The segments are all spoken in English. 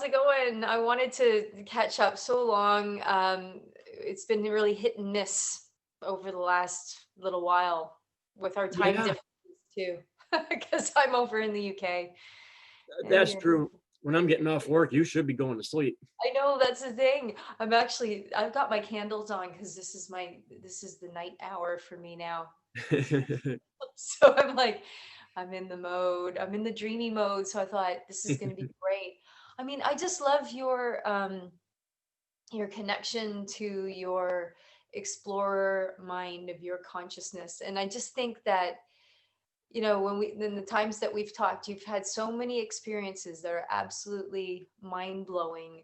it going? I wanted to catch up so long. It's been really hit and miss over the last little while with our time Yeah, differences too, because I'm over in the UK and that's you're. true. When I'm getting off work, you should be going to sleep. I know that's the thing. I've got my candles on because this is the night hour for me now. So I'm like, I'm in the mode. I'm in the dreamy mode. So I thought this is going to be great. I mean, I just love your connection to your explorer mind of your consciousness. And I just think that, when in the times that we've talked, you've had so many experiences that are absolutely mind blowing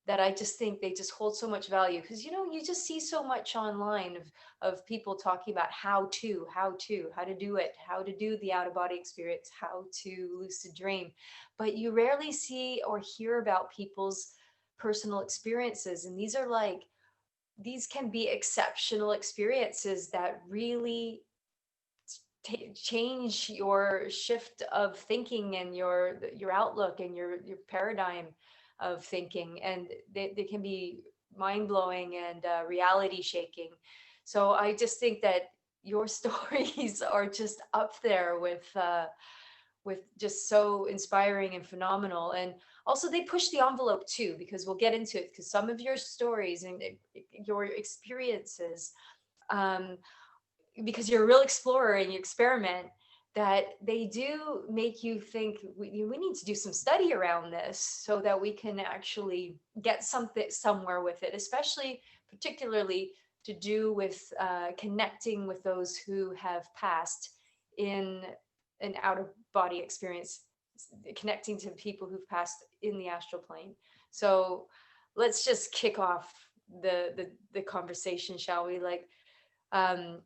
that I just think they just hold so much value because you just see so much online of people talking about how to do it, how to do the out of body experience, how to lucid dream, but you rarely see or hear about people's personal experiences, and these can be exceptional experiences that really change your shift of thinking and your outlook and your paradigm of thinking, and they can be mind-blowing and reality shaking. So I just think that your stories are just up there with just so inspiring and phenomenal, and also they push the envelope too, because we'll get into it, because some of your stories and your experiences, um, because you're a real explorer and you experiment, that they do make you think we need to do some study around this so that we can actually get something somewhere with it, especially particularly to do with connecting with those who have passed in an out of body experience, connecting to people who've passed in the astral plane. So let's just kick off the conversation, shall we? Like, um,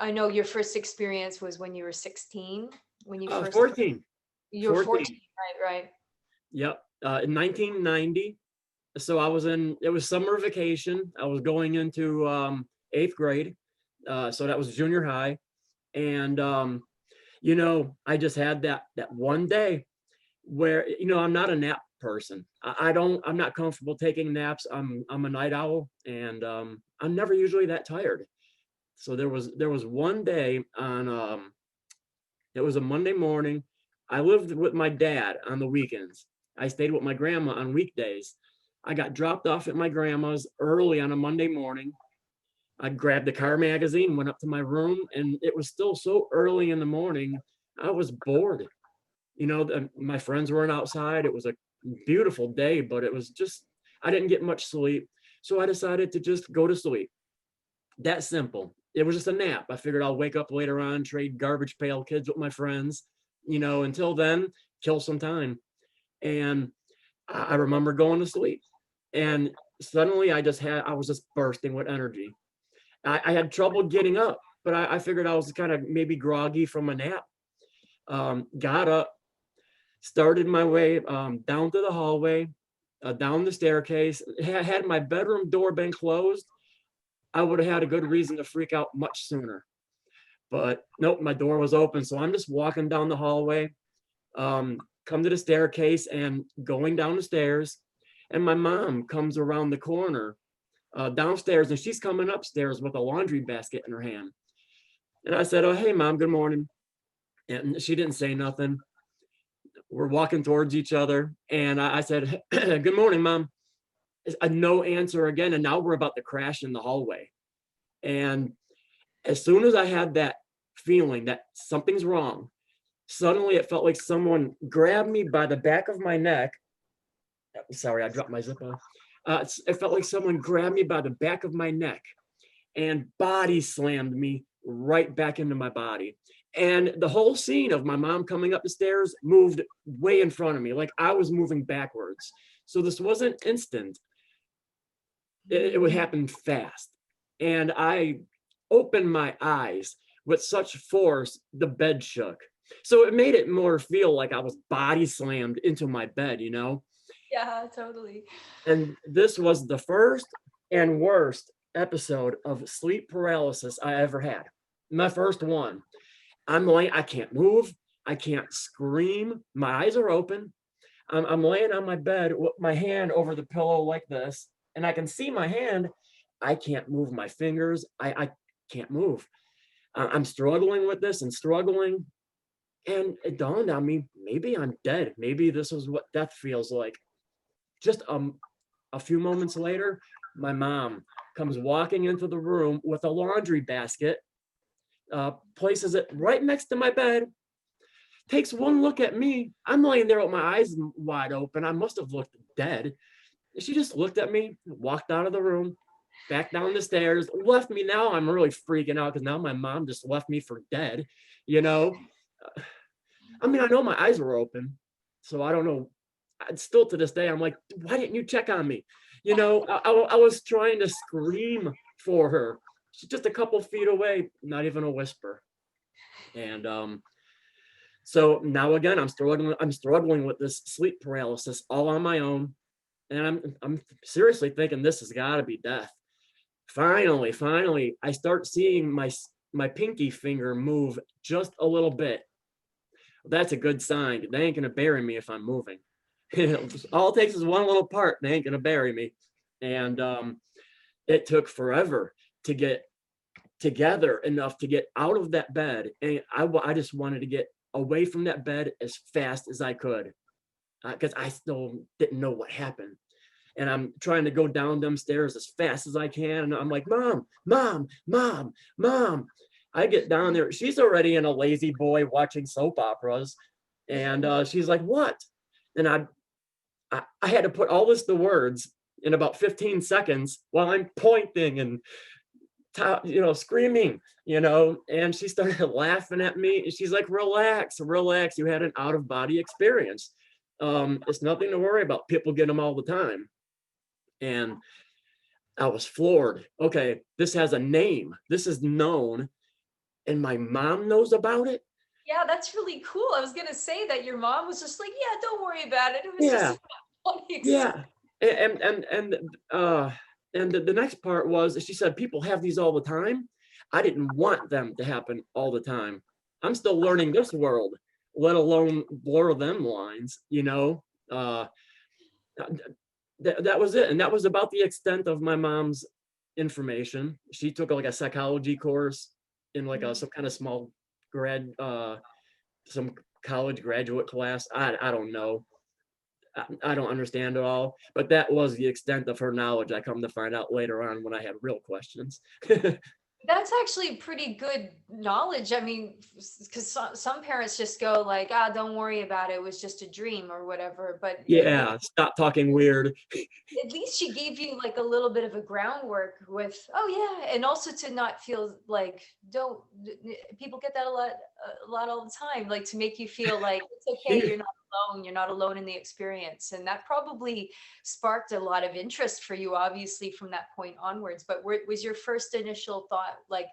I know your first experience was when you were 16, when you first, 14. you were 14, 14. right? Right. Yep. In 1990. So it was summer vacation. I was going into eighth grade. So that was junior high. And, I just had that one day where, I'm not a nap person. I'm not comfortable taking naps. I'm a night owl, and I'm never usually that tired. So there was one day it was a Monday morning. I lived with my dad on the weekends. I stayed with my grandma on weekdays. I got dropped off at my grandma's early on a Monday morning. I grabbed the Carr magazine, went up to my room, and it was still so early in the morning. I was bored. My friends weren't outside. It was a beautiful day, but it was just, I didn't get much sleep. So I decided to just go to sleep. That simple. It was just a nap. I figured I'll wake up later on, trade garbage pail kids with my friends. Until then, kill some time. And I remember going to sleep. And suddenly I was just bursting with energy. I had trouble getting up, but I figured I was kind of maybe groggy from a nap. Got up, started my way down to the hallway, down the staircase. Had my bedroom door been closed, I would have had a good reason to freak out much sooner. But nope, my door was open. So I'm just walking down the hallway, come to the staircase and going down the stairs. And my mom comes around the corner downstairs, and she's coming upstairs with a laundry basket in her hand. And I said, "Oh, hey, Mom, good morning." And she didn't say nothing. We're walking towards each other. And I said, "Good morning, Mom." A no answer again. And now we're about to crash in the hallway. And as soon as I had that feeling that something's wrong, suddenly it felt like someone grabbed me by the back of my neck. Sorry, I dropped my zipper. It felt like someone grabbed me by the back of my neck and body slammed me right back into my body. And the whole scene of my mom coming up the stairs moved way in front of me, like I was moving backwards. So this wasn't instant. It would happen fast. And I opened my eyes with such force, the bed shook. So it made it more feel like I was body slammed into my bed. Yeah, totally. And this was the first and worst episode of sleep paralysis I ever had. My first one. I can't move. I can't scream. My eyes are open. I'm laying on my bed with my hand over the pillow like this, and I can see my hand. I can't move my fingers. I can't move. I'm struggling with this and struggling. And it dawned on me, maybe I'm dead. Maybe this is what death feels like. Just a few moments later, my mom comes walking into the room with a laundry basket, places it right next to my bed, takes one look at me. I'm laying there with my eyes wide open. I must have looked dead. She just looked at me, walked out of the room, back down the stairs, left me. Now I'm really freaking out because now my mom just left me for dead, you know? I mean, I know my eyes were open, so I don't know. Still to this day, I'm like, why didn't you check on me? You know, I was trying to scream for her. She's just a couple feet away, not even a whisper. And so now again, I'm struggling with this sleep paralysis all on my own. And I'm seriously thinking this has got to be death. Finally, I start seeing my pinky finger move just a little bit. That's a good sign. They ain't gonna bury me if I'm moving. All it takes is one little part. They ain't gonna bury me. And it took forever to get together enough to get out of that bed. And I just wanted to get away from that bed as fast as I could because I still didn't know what happened. And I'm trying to go down them stairs as fast as I can. And I'm like, Mom, Mom, Mom, Mom. I get down there. She's already in a lazy boy watching soap operas. And she's like, what? And I had to put all this to words in about 15 seconds while I'm pointing and screaming, and she started laughing at me. She's like, relax, you had an out-of-body experience. It's nothing to worry about. People get them all the time. And I was floored. Okay, this has a name. This is known, and my mom knows about it. Yeah, that's really cool. I was gonna say that your mom was just like, yeah, don't worry about it. It was Yeah, just funny. yeah. And the next part was she said people have these all the time. I didn't want them to happen all the time. I'm still learning this world, let alone blur them lines, that was it. And that was about the extent of my mom's information. She took like a psychology course in like some kind of small some college graduate class. I don't know. I don't understand it all, but that was the extent of her knowledge. I come to find out later on when I had real questions. That's actually pretty good knowledge. I mean, because some parents just go like, ah, don't worry about it. It was just a dream or whatever. But Yeah, stop talking weird. at least she gave you like a little bit of a groundwork with, oh yeah, and also to not feel like, don't, people get that a lot all the time, like to make you feel like it's okay, you're not alone, you're not alone in the experience. And that probably sparked a lot of interest for you, obviously, from that point onwards. But was your first initial thought like,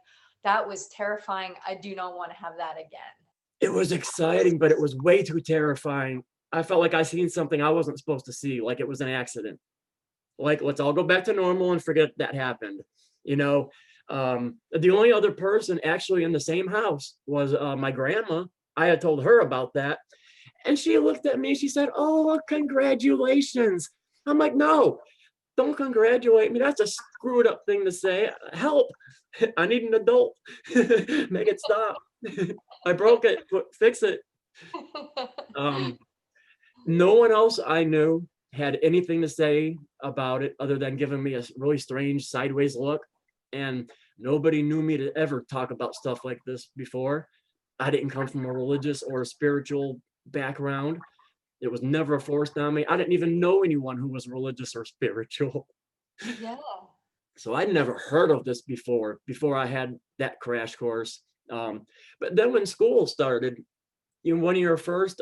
that was terrifying, I do not want to have that again? It was exciting, but it was way too terrifying. I felt like I seen something I wasn't supposed to see, like it was an accident. Like, let's all go back to normal and forget that happened. The only other person actually in the same house was my grandma. I had told her about that. And she looked at me, she said, oh, congratulations. I'm like, no, don't congratulate me. That's a screwed up thing to say. Help. I need an adult. Make it stop. I broke it, fix it. No one else I knew had anything to say about it other than giving me a really strange sideways look. And nobody knew me to ever talk about stuff like this before. I didn't come from a religious or a spiritual background. It was never forced on me. I didn't even know anyone who was religious or spiritual. Yeah. So I'd never heard of this before I had that crash course. But then when school started, one of your first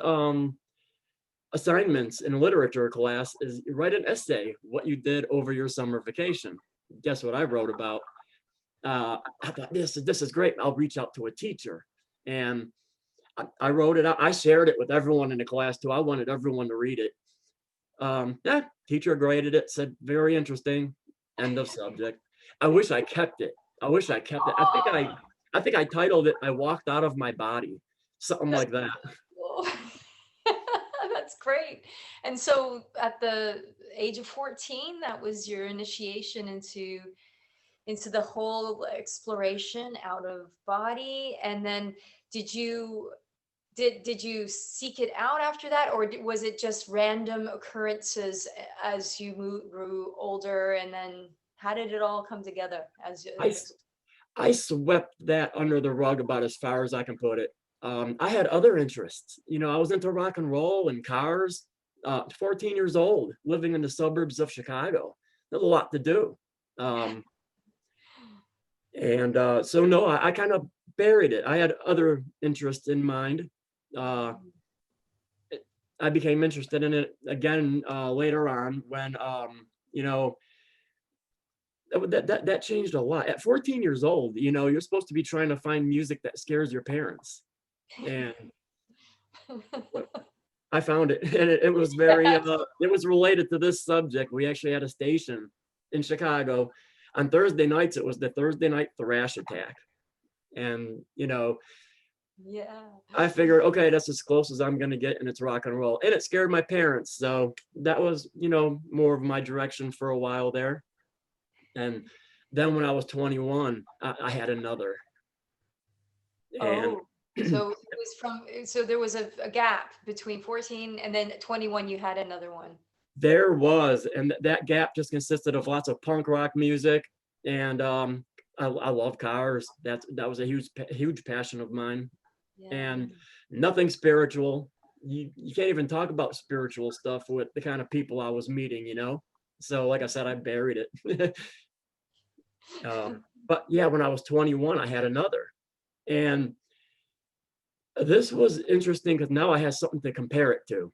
assignments in literature class is write an essay, what you did over your summer vacation. Guess what I wrote about? I thought this is great. I'll reach out to a teacher. And I wrote it out. I shared it with everyone in the class too. I wanted everyone to read it. Teacher graded it, said very interesting. End of subject. I wish I kept it. I think I titled it "I Walked Out of My Body," something like that. That's great. And so at the age of 14, that was your initiation into the whole exploration out of body. And then did you did you seek it out after that, or was it just random occurrences as you grew older? And then how did it all come together I I swept that under the rug about as far as I can put it. I had other interests. You know, I was into rock and roll and cars. 14 years old, living in the suburbs of Chicago. There's a lot to do. Um, and so no, I kind of buried it. I had other interests in mind. Uh, I became interested in it again later on when you know, that changed a lot. At 14 years old, you know, you're supposed to be trying to find music that scares your parents, and I found it, and it was very it was related to this subject. We actually had a station in Chicago on Thursday nights. It was the Thursday night thrash attack, and you know, Yeah. I figured, okay, that's as close as I'm gonna get, and it's rock and roll, and it scared my parents. So that was, you know, more of my direction for a while there. And then when I was 21, I had another. And Oh, so it was so there was a gap between 14 and then 21, you had another one. there was, and that gap just consisted of lots of punk rock music. And I love cars. That was a huge passion of mine. Yeah. And nothing spiritual. You can't even talk about spiritual stuff with the kind of people I was meeting, you know? So like I said, I buried it. But yeah, when I was 21, I had another. And this was interesting because now I had something to compare it to.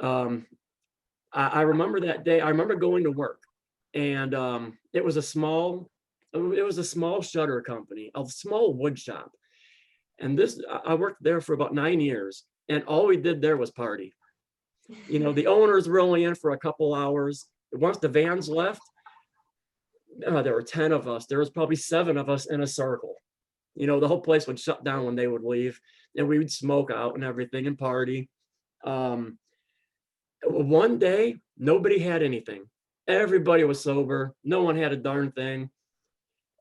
Um, I remember that day. I remember going to work, and it was a small shutter company, a small wood shop. And I worked there for about 9 years, and all we did there was party. You know, the owners were only in for a couple hours. Once the vans left, there were 10 of us. There was probably 7 of us in a circle. You know, the whole place would shut down when they would leave, and we would smoke out and everything and party. Um, One day, nobody had anything. Everybody was sober. No one had a darn thing.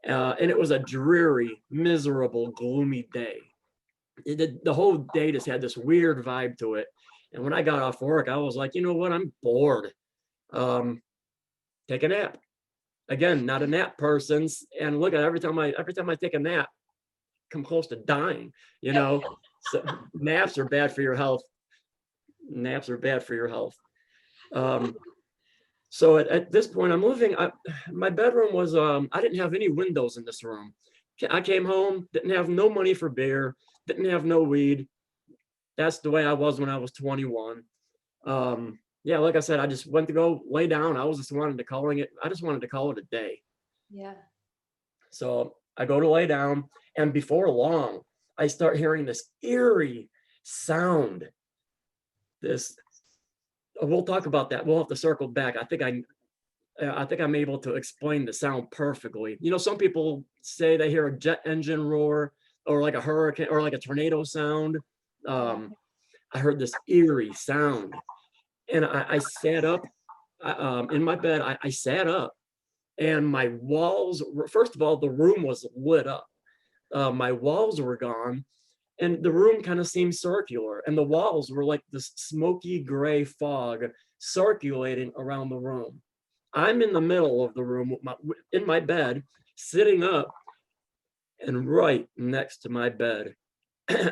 And it was a dreary, miserable, gloomy day. The whole day just had this weird vibe to it. And when I got off work, I was like, you know what? I'm bored. Take a nap. Again, not a nap person. And look at every time I take a nap, come close to dying. You know, so naps are bad for your health. Naps are bad for your health. So at this point, my bedroom was, I didn't have any windows in this room. I came home, didn't have no money for beer, didn't have no weed. That's the way I was when I was 21. Yeah, like I said, I just went to go lay down. I just wanted to call it a day. Yeah. So I go to lay down, and before long, I start hearing this eerie sound. We'll talk about that. We'll have to circle back. I think I'm able to explain the sound perfectly. You know, some people say they hear a jet engine roar or like a hurricane or like a tornado sound. I heard this eerie sound, and I sat up in my bed. I sat up, and my walls were, first of all, the room was lit up. My walls were gone, and the room kind of seemed circular, and the walls were like this smoky gray fog circulating around the room. I'm in the middle of the room in my bed, sitting up, and right next to my bed,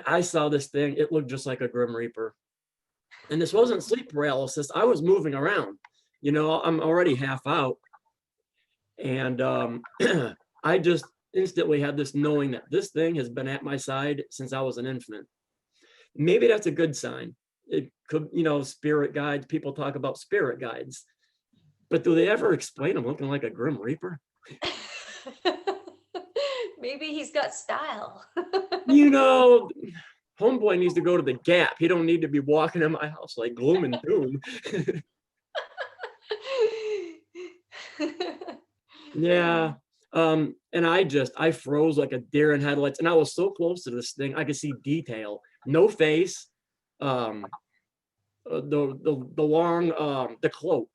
I saw this thing. It looked just like a Grim Reaper. And this wasn't sleep paralysis. I was moving around. You know, I'm already half out. And I just instantly had this knowing that this thing has been at my side since I was an infant. Maybe that's a good sign. It could, you know, spirit guides, people talk about spirit guides, but do they ever explain them looking like a Grim Reaper? Maybe he's got style. You know, homeboy needs to go to the Gap. He don't need to be walking in my house like gloom and doom. Yeah. And I froze like a deer in headlights, and I was so close to this thing, I could see detail. No face, the long the cloak,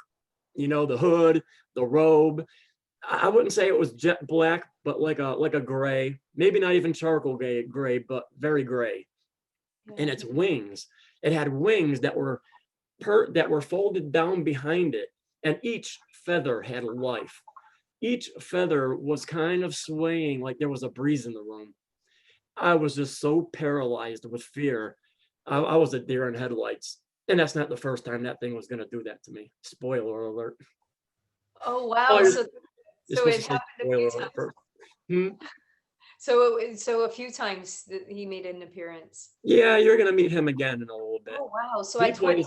the hood, the robe. I wouldn't say it was jet black, but like a gray, maybe not even charcoal gray, but very gray. And Yeah. its wings, it had wings that were folded down behind it, and each feather had life. Each feather was kind of swaying like there was a breeze in the room. I was just so paralyzed with fear. I was a deer in headlights. And that's not the first time that thing was going to do that to me. Spoiler alert. Oh Oh, wow. you're So supposed it to say happened a spoiler few alert times. first. Hmm? So a few times that he made an appearance. Yeah, you're going to meet him again in a little bit. Oh wow. So He at plays,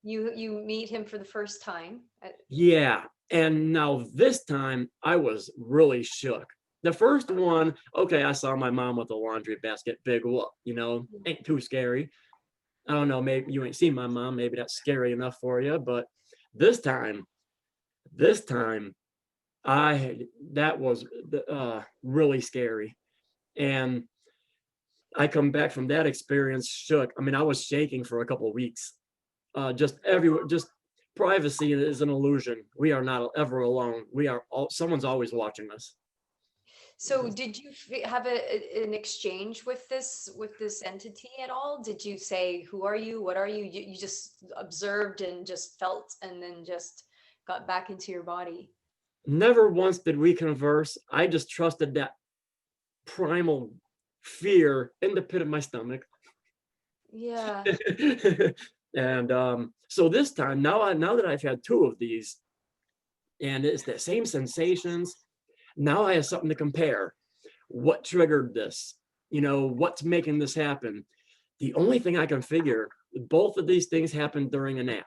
21, you meet him for the first time. yeah. And now this time I was really shook. The first one, okay, I saw my mom with a laundry basket, big whoop, ain't too scary. I don't know, maybe you ain't seen my mom, maybe that's scary enough for you, but this time, this time, that was really scary. And I come back from that experience shook. I mean, I was shaking for a couple of weeks. Just everywhere, just privacy is an illusion. We are not ever alone. Someone's always watching us. So did you have an exchange with this entity at all? Did you say, who are you? What are you? You just observed and just felt and then just got back into your body. Never once did we converse. I just trusted that primal fear in the pit of my stomach. Yeah. And so this time, now that I've had two of these, and it's the same sensations, now I have something to compare. What triggered this? What's making this happen? The only thing I can figure, both of these things happened during a nap.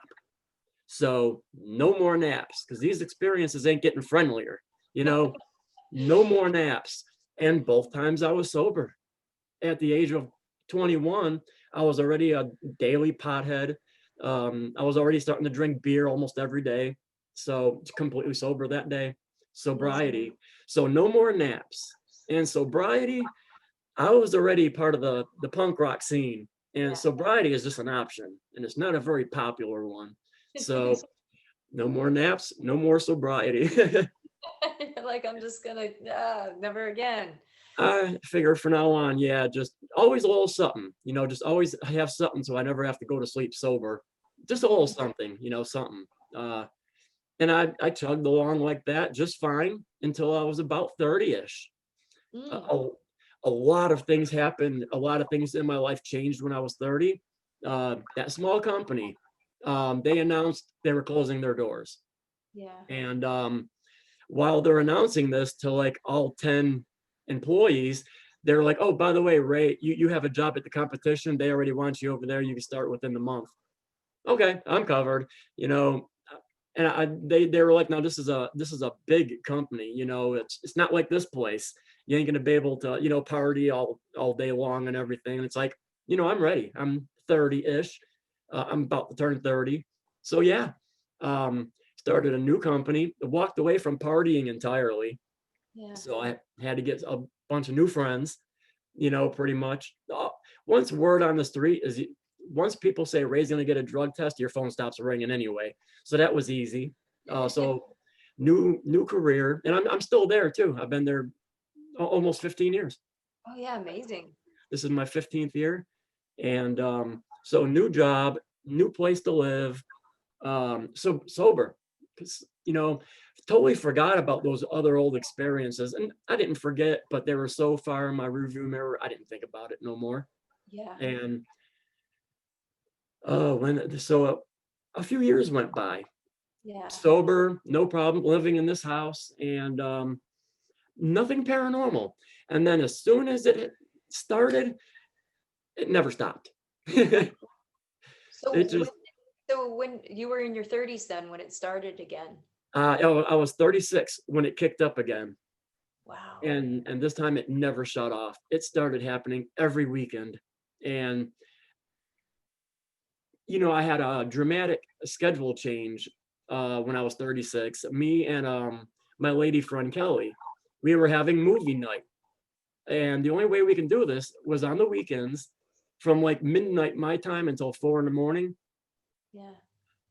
So no more naps, because these experiences ain't getting friendlier. No more naps. And both times I was sober. At the age of 21, I was already a daily pothead. I was already starting to drink beer almost every day. So completely sober that day. Sobriety. So no more naps. And sobriety, I was already part of the punk rock scene. And sobriety is just an option. And it's not a very popular one. So no more naps, no more sobriety. Like, I'm just gonna, never again. I figure for now on, yeah, just always a little something, just always have something so I never have to go to sleep sober. Just a little something, something. And I chugged along like that just fine until I was about 30-ish. Mm. A lot of things happened. A lot of things in my life changed when I was 30. That small company, they announced they were closing their doors. Yeah. And while they're announcing this to like all 10 employees, they're like, oh, by the way, Ray, you have a job at the competition. They already want you over there. You can start within the month. Okay, I'm covered, and they were like, no, this is a big company, it's not like this place. You ain't gonna be able to, party all day long and everything. And it's like, I'm ready. I'm 30-ish. I'm about to turn 30. So yeah, started a new company, walked away from partying entirely. Yeah. So I had to get a bunch of new friends, pretty much. Once word on the street is, once people say Ray's going to get a drug test, your phone stops ringing anyway. So that was easy. So new career, and I'm still there too. I've been there almost 15 years. Oh yeah, amazing. This is my 15th year, and so new job, new place to live. So sober, because totally forgot about those other old experiences, and I didn't forget, but they were so far in my rearview mirror, I didn't think about it no more. Yeah. And a few years went by, Yeah. sober, no problem, living in this house, and nothing paranormal. And then as soon as it started, it never stopped. It So just when you were in your 30s then when it started again. I was 36 when it kicked up again. Wow. And this time it never shut off. It started happening every weekend. And I had a dramatic schedule change when I was 36. Me and my lady friend Kelly, we were having movie night. And the only way we can do this was on the weekends from like midnight my time until 4 in the morning. Yeah.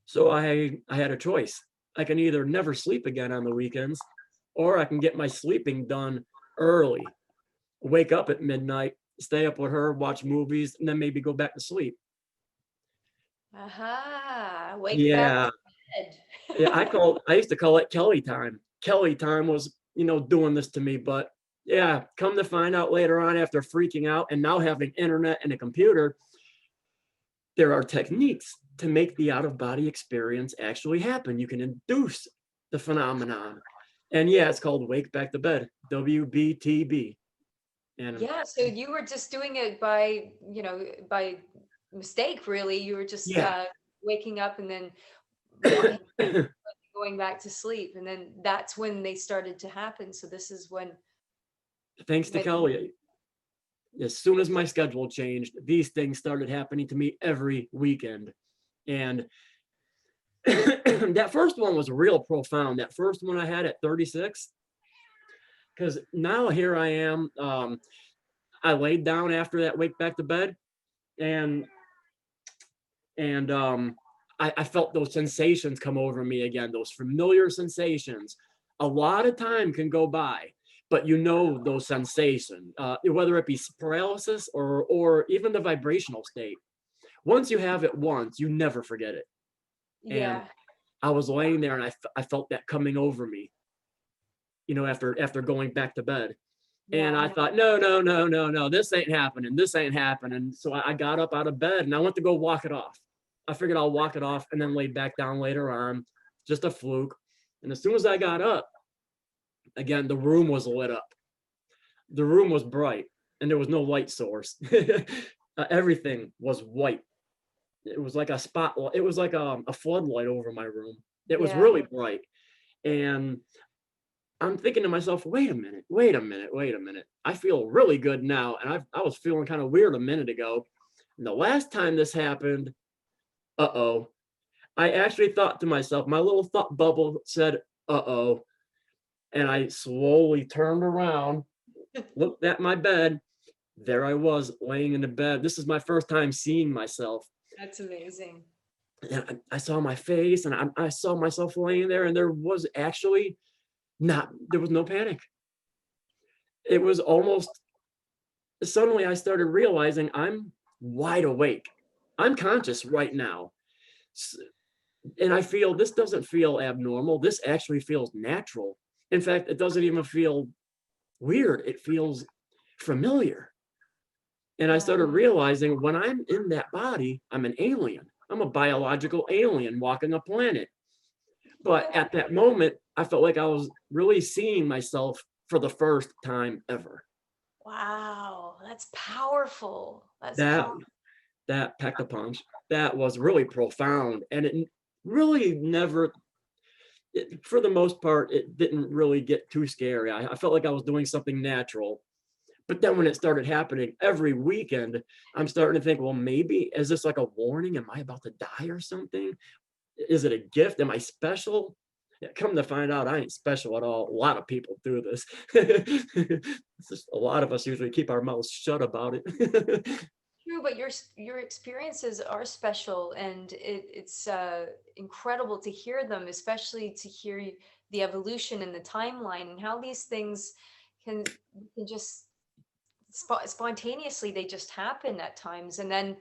So I had a choice. I can either never sleep again on the weekends, or I can get my sleeping done early, wake up at midnight, stay up with her, watch movies, and then maybe go back to sleep. Aha. Wake back Yeah, to yeah. bed. I used to call it Kelly time. Kelly time was, doing this to me. But yeah, come to find out later on, after freaking out and now having internet and a computer, there are techniques to make the out of body experience actually happen. You can induce the phenomenon. And yeah, it's called Wake Back to Bed, WBTB. And Yeah, so you were just doing it by, by mistake, really. You were just yeah, waking up and then going back to sleep, and then that's when they started to happen. So this is thanks to when Kelly, as soon as my schedule changed, these things started happening to me every weekend. And that first one was real profound. That first one I had at 36, because now here I am. I laid down after that wake back to bed, and I felt those sensations come over me again, those familiar sensations. A lot of time can go by, but those sensations, whether it be paralysis or even the vibrational state. Once you have it once, you never forget it. And yeah. I was laying there and I felt that coming over me, after going back to bed. And I Wow. thought, no, no, no, no, no, this ain't happening. This ain't happening. So I got up out of bed and I went to go walk it off. I figured I'll walk it off and then lay back down later on, just a fluke. And as soon as I got up, again, the room was lit up. The room was bright and there was no light source. Everything was white. It was like a spotlight. It was like a floodlight over my room. It was Yeah. really bright. And I'm thinking to myself, wait a minute, wait a minute, wait a minute. I feel really good now. And I was feeling kind of weird a minute ago. And the last time this happened, uh-oh, I actually thought to myself, my little thought bubble said, uh-oh. And I slowly turned around, looked at my bed. There I was laying in the bed. This is my first time seeing myself. That's amazing. And I saw my face and I saw myself laying there, and there was no panic. It was almost suddenly I started realizing I'm wide awake. I'm conscious right now. And I feel this doesn't feel abnormal. This actually feels natural. In fact, it doesn't even feel weird. It feels familiar. And I started Wow. realizing when I'm in that body, I'm an alien. I'm a biological alien walking a planet. But at that moment, I felt like I was really seeing myself for the first time ever. Wow. That's powerful. That's That powerful. that packed a punch. That was really profound, and it really never. For the most part, it didn't really get too scary. I felt like I was doing something natural. But then when it started happening every weekend, I'm starting to think, well, maybe is this like a warning? Am I about to die or something? Is it a gift? Am I special? Yeah, come to find out, I ain't special at all. A lot of people do this. It's just a lot of us usually keep our mouths shut about it. True, but your experiences are special, and it's incredible to hear them, especially to hear the evolution and the timeline and how these things can can just spontaneously they just happen at times, and then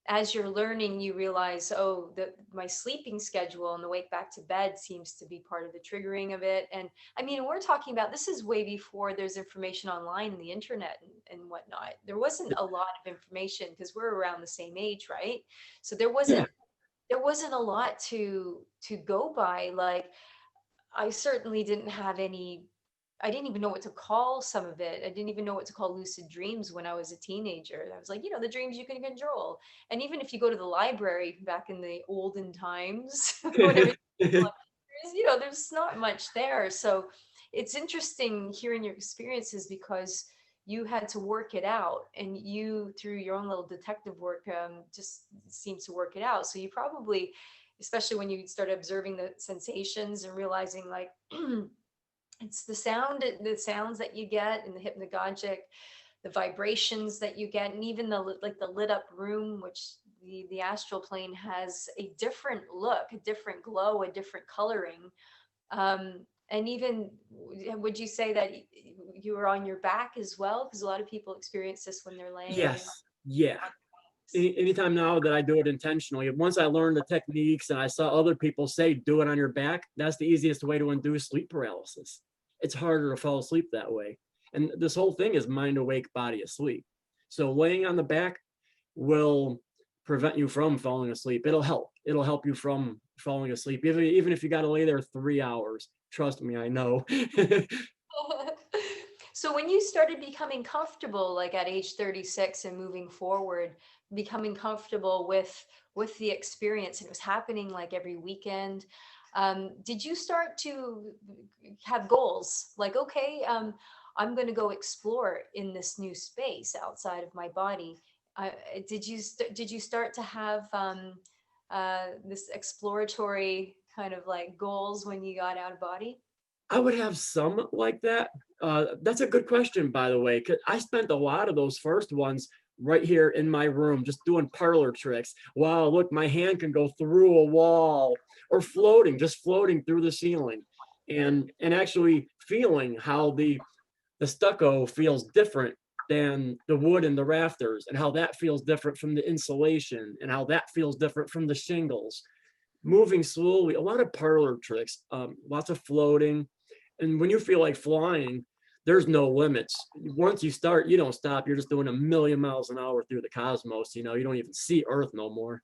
as you're learning, you realize, oh, that my sleeping schedule and the wake back to bed seems to be part of the triggering of it. And I mean, we're talking about this is way before there's information online and the internet and whatnot. There wasn't a lot of information because we're around the same age, right? So Yeah, there wasn't a lot to go by. Like I certainly didn't have any. I didn't even know what to call some of it. I didn't even know what to call lucid dreams when I was a teenager. I was like, the dreams you can control. And even if you go to the library back in the olden times, when everything, there's not much there. So it's interesting hearing your experiences because you had to work it out, and you, through your own little detective work, just seems to work it out. So you probably, especially when you started observing the sensations and realizing like it's the sounds that you get and the hypnagogic, the vibrations that you get, and even the like the lit up room, which the astral plane has a different look, a different glow, a different coloring. And even, would you say that you were on your back as well? Because a lot of people experience this when they're laying Yes. Yeah. on their backs. Anytime now that I do it intentionally, once I learned the techniques and I saw other people say do it on your back, that's the easiest way to induce sleep paralysis. It's harder to fall asleep that way. And this whole thing is mind awake, body asleep. So laying on the back will prevent you from falling asleep. It'll help. It'll help you from falling asleep, even if you got to lay there 3 hours. Trust me, I know. So when you started becoming comfortable, like at age 36 and moving forward, becoming comfortable with the experience, and it was happening like every weekend, did you start to have goals? Like, okay, I'm going to go explore in this new space outside of my body. Uh, did you start to have this exploratory kind of like goals when you got out of body? I would have some like that. That's a good question, by the way, because I spent a lot of those first ones right here in my room, just doing parlor tricks. Wow, look, my hand can go through a wall, or floating, just floating through the ceiling, and actually feeling how the stucco feels different than the wood and the rafters, and how that feels different from the insulation, and how that feels different from the shingles. Moving slowly, a lot of parlor tricks, lots of floating. And when you feel like flying, there's no limits. Once you start, you don't stop. You're just doing a million miles an hour through the cosmos. You don't even see Earth no more.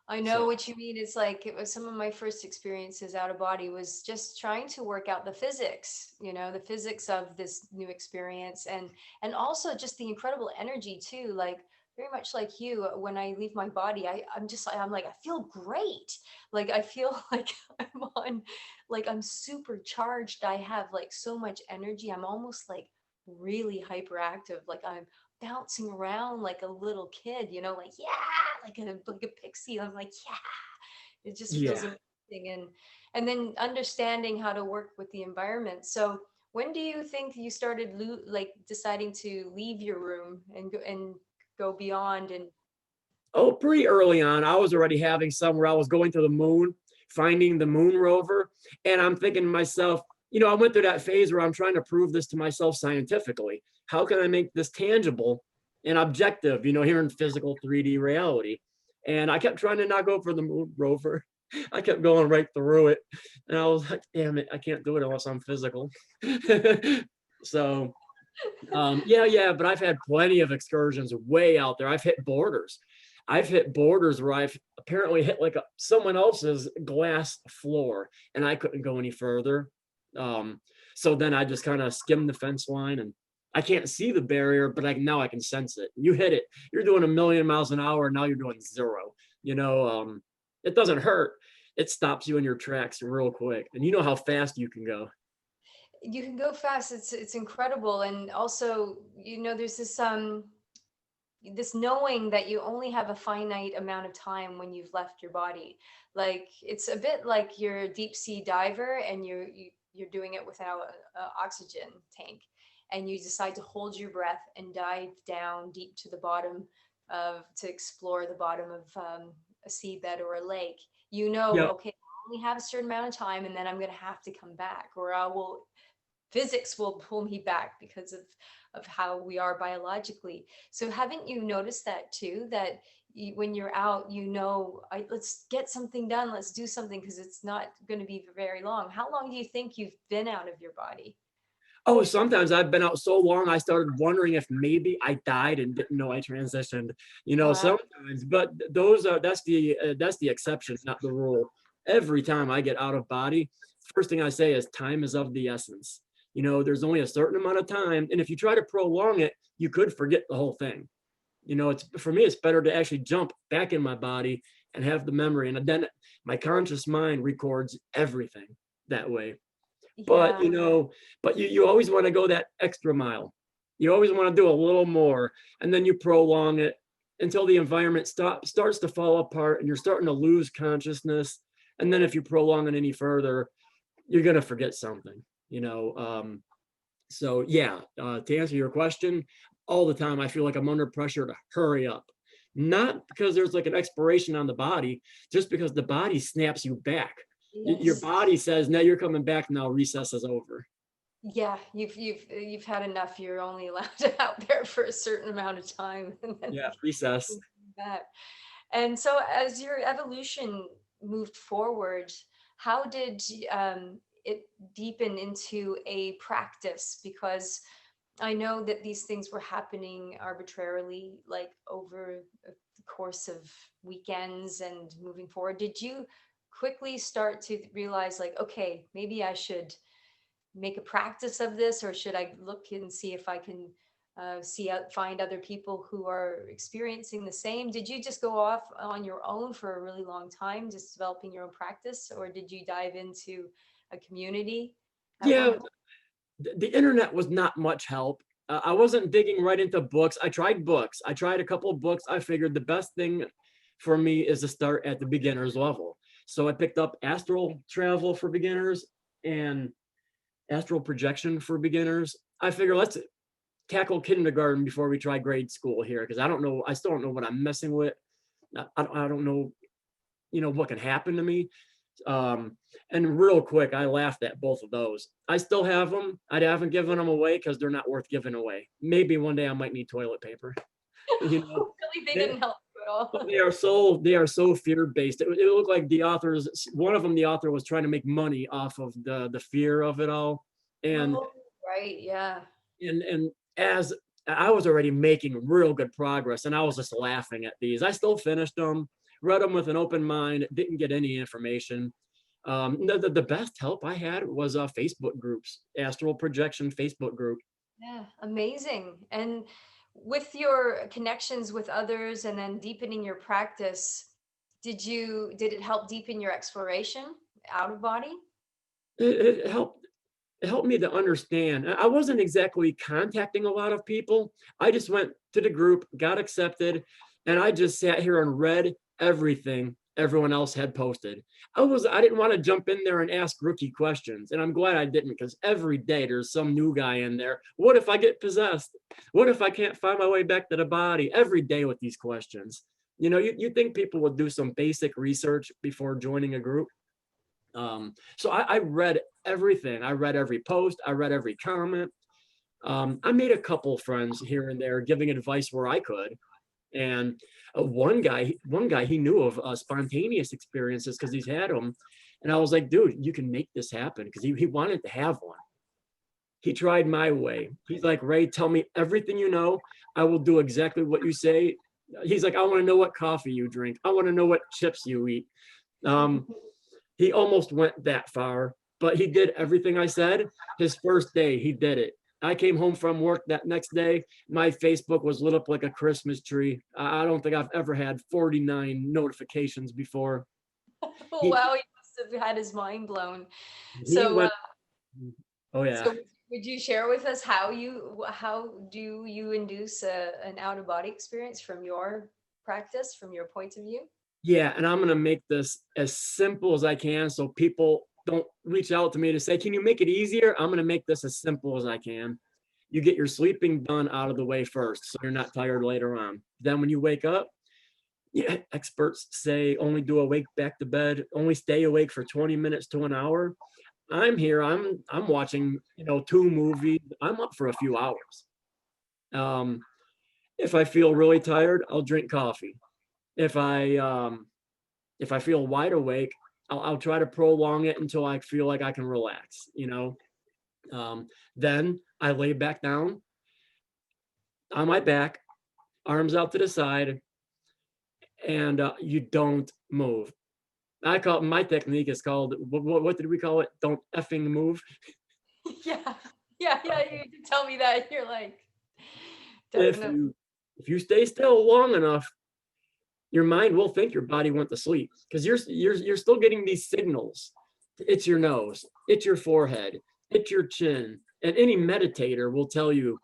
I know So, what you mean. It's like it was some of my first experiences out of body was just trying to work out the physics, the physics of this new experience, and also just the incredible energy too. Like very much like you, when I leave my body, I'm like I feel great. Like I feel like I'm on, like I'm supercharged. I have like so much energy. I'm almost like really hyperactive. Like I'm bouncing around like a little kid, like yeah, like a pixie. I'm like, yeah, it just feels yeah. amazing. And then understanding how to work with the environment. So when do you think you started like deciding to leave your room and go beyond and Oh, pretty early on, I was already having some where I was going to the moon, finding the moon rover. And I'm thinking to myself, I went through that phase where I'm trying to prove this to myself scientifically. How can I make this tangible and objective, here in physical 3D reality? And I kept trying to not go for the moon rover. I kept going right through it. And I was like, damn it, I can't do it unless I'm physical. So yeah, but I've had plenty of excursions way out there. I've hit borders. I've hit borders where I've apparently hit like someone else's glass floor, and I couldn't go any further. Um, so then I just kind of skimmed the fence line, and I can't see the barrier, but now I can sense it. You hit it. You're doing a million miles an hour, and now you're doing zero. It doesn't hurt. It stops you in your tracks real quick, and you know how fast you can go. you can go fast. It's incredible. And also, there's this knowing that you only have a finite amount of time when you've left your body. Like it's a bit like you're a deep sea diver and you're doing it without an oxygen tank, and you decide to hold your breath and dive down deep to the bottom of to explore the bottom of a seabed or a lake. Yep. Okay, I only have a certain amount of time, and then I'm going to have to come back, or I will physics will pull me back because of how we are biologically. So haven't you noticed that too, that when you're out, let's get something done, let's do something, because it's not going to be very long. How long do you think you've been out of your body? Oh, sometimes I've been out so long, I started wondering if maybe I died and didn't know I transitioned. uh, Sometimes, but that's the exception, not the rule. Every time I get out of body, first thing I say is time is of the essence. There's only a certain amount of time, and if you try to prolong it, you could forget the whole thing. It's for me, it's better to actually jump back in my body and have the memory, and then my conscious mind records everything that way. But yeah. you always want to go that extra mile. You always want to do a little more, and then you prolong it until the environment starts to fall apart and you're starting to lose consciousness. And then if you prolong it any further, you're going to forget something. So yeah, to answer your question, all the time I feel like I'm under pressure to hurry up not because there's like an expiration on the body, just because the body snaps you back. Your Yes. body says, now you're coming back, now recess is over. Yeah, you've had enough. You're only allowed out there for a certain amount of time, and then Yeah, recess. back. And so, as your evolution moved forward, how did it deepen into a practice? Because I know that these things were happening arbitrarily, like over the course of weekends and moving forward. Did you quickly start to realize, like, okay, maybe I should make a practice of this, or should I look and see if I can find other people who are experiencing the same? Did you just go off on your own for a really long time, just developing your own practice, or did you dive into a community at one Yeah, point? the internet was not much help. I wasn't digging right into books. I tried books. I tried a couple of books. I figured the best thing for me is to start at the beginner's level. So I picked up Astral Travel for beginners and Astral Projection for beginners. I figure let's tackle kindergarten before we try grade school here, because I don't know. I still don't know what I'm messing with. I don't know, what can happen to me. Um, and real quick, I laughed at both of those. I still have them. I haven't given them away because they're not worth giving away. Maybe one day I might need toilet paper. you know, Really, they they, didn't help you at all. they are so fear based. It looked like the authors, one of them, the author was trying to make money off of the fear of it all, and Oh, right, yeah. and as I was already making real good progress, and I was just laughing at these. I still finished them, read them with an open mind, didn't get any information. The best help I had was Facebook groups, Astral Projection Facebook group. Yeah, amazing. And with your connections with others and then deepening your practice, did it help deepen your exploration out of body? It helped me to understand. I wasn't exactly contacting a lot of people. I just went to the group, got accepted, and I just sat here and read everything everyone else had posted. I didn't want to jump in there and ask rookie questions, and I'm glad I didn't, because every day there's some new guy in there. What if I get possessed? What if I can't find my way back to the body? Every day with these questions. You think people would do some basic research before joining a group? So I read everything. I read every post. I read every comment. I made a couple friends here and there, giving advice where I could. And one guy, he knew of spontaneous experiences because he's had them. And I was like, dude, you can make this happen, because he wanted to have one. He tried my way. He's like, Ray, tell me everything you know. I will do exactly what you say. He's like, I want to know what coffee you drink. I want to know what chips you eat. Um, he almost went that far, but he did everything I said. His first day, he did it. I came home from work that next day. My Facebook was lit up like a Christmas tree. I don't think I've ever had 49 notifications before. Oh, He wow, he must have had his mind blown. he So, went. Oh yeah. so would you share with us how do you induce an out of body experience from your practice, from your point of view? Yeah, and I'm gonna make this as simple as I can so people don't reach out to me to say, can you make it easier? I'm gonna make this as simple as I can. You get your sleeping done out of the way first, so you're not tired later on. Then when you wake up, yeah, experts say only do awake back to bed, only stay awake for 20 minutes to an hour. I'm here, I'm watching, two movies. I'm up for a few hours. Um, if I feel really tired, I'll drink coffee. If I if I feel wide awake, I'll try to prolong it until I feel like I can relax. Then I lay back down on my back, arms out to the side, and you don't move. My technique is called, what did we call it? Don't effing move. Yeah, yeah, you did tell me that. You're like, If definitely. you if you stay still long enough, your mind will think your body went to sleep, because you're still getting these signals. It's your nose, it's your forehead, it's your chin, and any meditator will tell you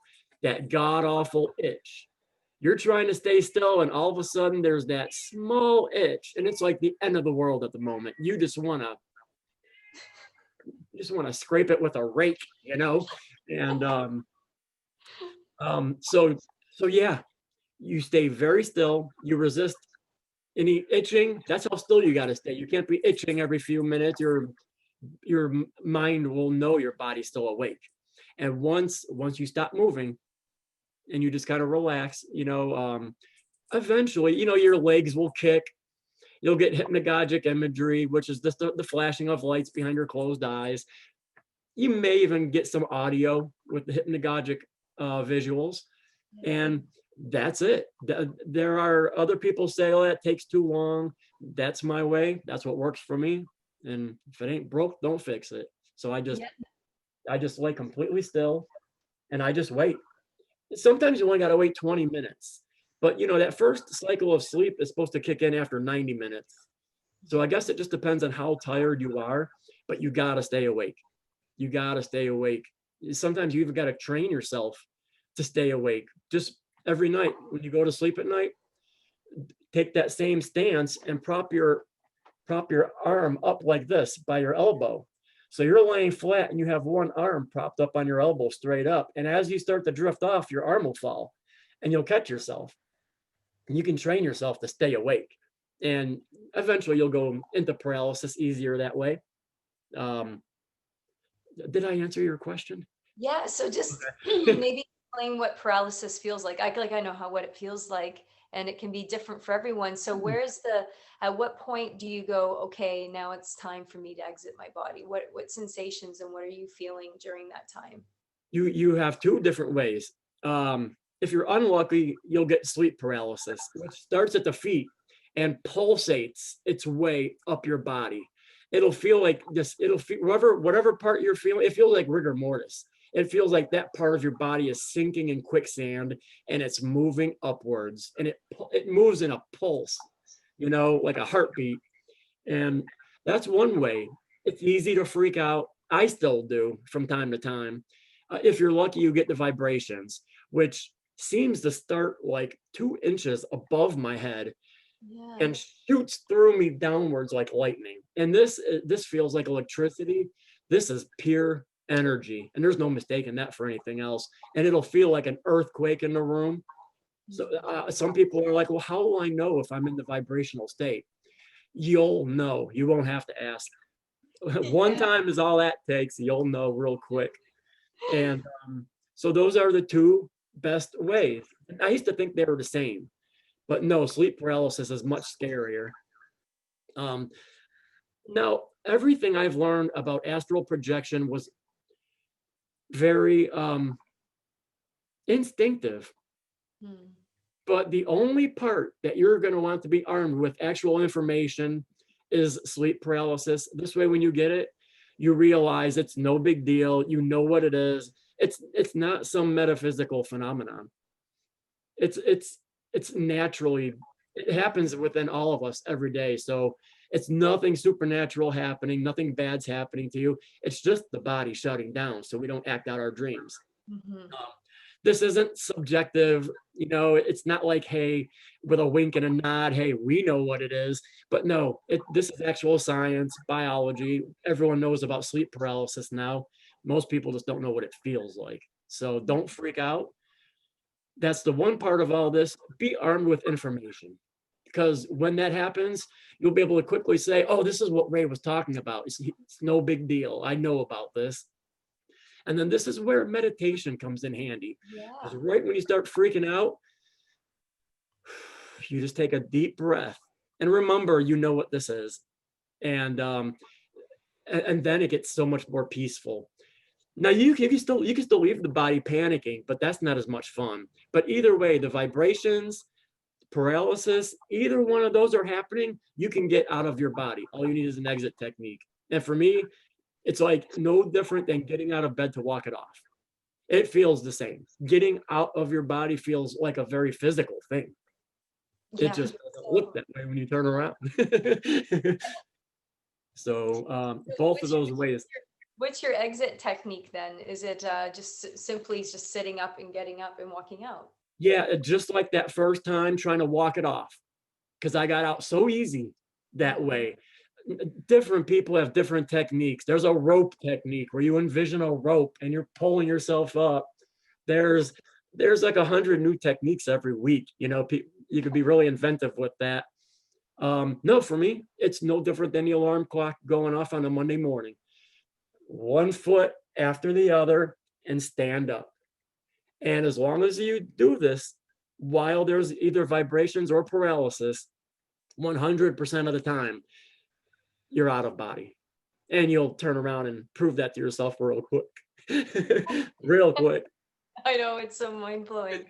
that god awful itch. You're trying to stay still, and all of a sudden there's that small itch, and it's like the end of the world at the moment. You just want to scrape it with a rake. And so yeah, You stay very still. You resist any itching. That's how still you got to stay. You can't be itching every few minutes. Your mind will know your body's still awake. And once you stop moving and you just kind of relax, eventually, your legs will kick. You'll get hypnagogic imagery, which is just the flashing of lights behind your closed eyes. You may even get some audio with the hypnagogic visuals, and that's it. There are other people say, oh, that takes too long. That's my way. That's what works for me. And if it ain't broke, don't fix it. So I just lay completely still and I just wait. Sometimes you only got to wait 20 minutes. But that first cycle of sleep is supposed to kick in after 90 minutes. So I guess it just depends on how tired you are, but you got to stay awake. You got to stay awake. Sometimes you even got to train yourself to stay awake. Just every night when you go to sleep at night, take that same stance and prop your arm up like this by your elbow. So you're laying flat and you have one arm propped up on your elbow straight up. And as you start to drift off, your arm will fall and you'll catch yourself. And you can train yourself to stay awake. And eventually you'll go into paralysis easier that way. Did I answer your question? Yeah. So just maybe explain what paralysis feels like. I know what it feels like, and it can be different for everyone. So at what point do you go, okay, now it's time for me to exit my body? What sensations and what are you feeling during that time? You have two different ways. If you're unlucky, you'll get sleep paralysis, which starts at the feet and pulsates its way up your body. It'll feel like this. It'll feel whatever part you're feeling. It feels like rigor mortis. It feels like that part of your body is sinking in quicksand and it's moving upwards, and it moves in a pulse, like a heartbeat. And that's one way. It's easy to freak out. I still do from time to time. If you're lucky, you get the vibrations, which seems to start like 2 inches above my head and shoots through me downwards like lightning. And this feels like electricity. This is pure energy, and there's no mistaking that for anything else. And it'll feel like an earthquake in the room. So some people are like, well, how will I know if I'm in the vibrational state? You'll know. You won't have to ask. One time is all that takes. You'll know real quick. And so those are the two best ways. And I used to think they were the same, but no, sleep paralysis is much scarier. Now, everything I've learned about astral projection was very instinctive. But the only part that you're going to want to be armed with actual information is sleep paralysis. This way, when you get it, you realize it's no big deal. You know what it is. It's not some metaphysical phenomenon. It's naturally, it happens within all of us every day. So it's nothing supernatural happening, nothing bad's happening to you. It's just the body shutting down so we don't act out our dreams. This isn't subjective, it's not like, hey, with a wink and a nod, hey, we know what it is. But no, this is actual science, biology. Everyone knows about sleep paralysis now. Most people just don't know what it feels like. So don't freak out. That's the one part of all this. Be armed with information, because when that happens, you'll be able to quickly say, oh, this is what Ray was talking about. It's no big deal. I know about this. And then this is where meditation comes in handy. Because right when you start freaking out, you just take a deep breath and remember, you know what this is. And then it gets so much more peaceful. Now you can still leave the body panicking, but that's not as much fun. But either way, the vibrations, paralysis, either one of those are happening, you can get out of your body. All you need is an exit technique. And for me, it's like no different than getting out of bed to walk it off. It feels the same. Getting out of your body feels like a very physical thing. It just doesn't look that way when you turn around. So both of those ways. What's your exit technique then? Is it just simply just sitting up and getting up and walking out? Yeah, just like that first time trying to walk it off, because I got out so easy that way. Different people have different techniques. There's a rope technique where you envision a rope and you're pulling yourself up. There's there's like 100 new techniques every week. You know, you could be really inventive with that. No, for me, it's no different than the alarm clock going off on a Monday morning. One foot after the other and stand up. And as long as you do this while there's either vibrations or paralysis, 100% of the time, you're out of body. And you'll turn around and prove that to yourself real quick. Real quick. I know, it's so mind blowing.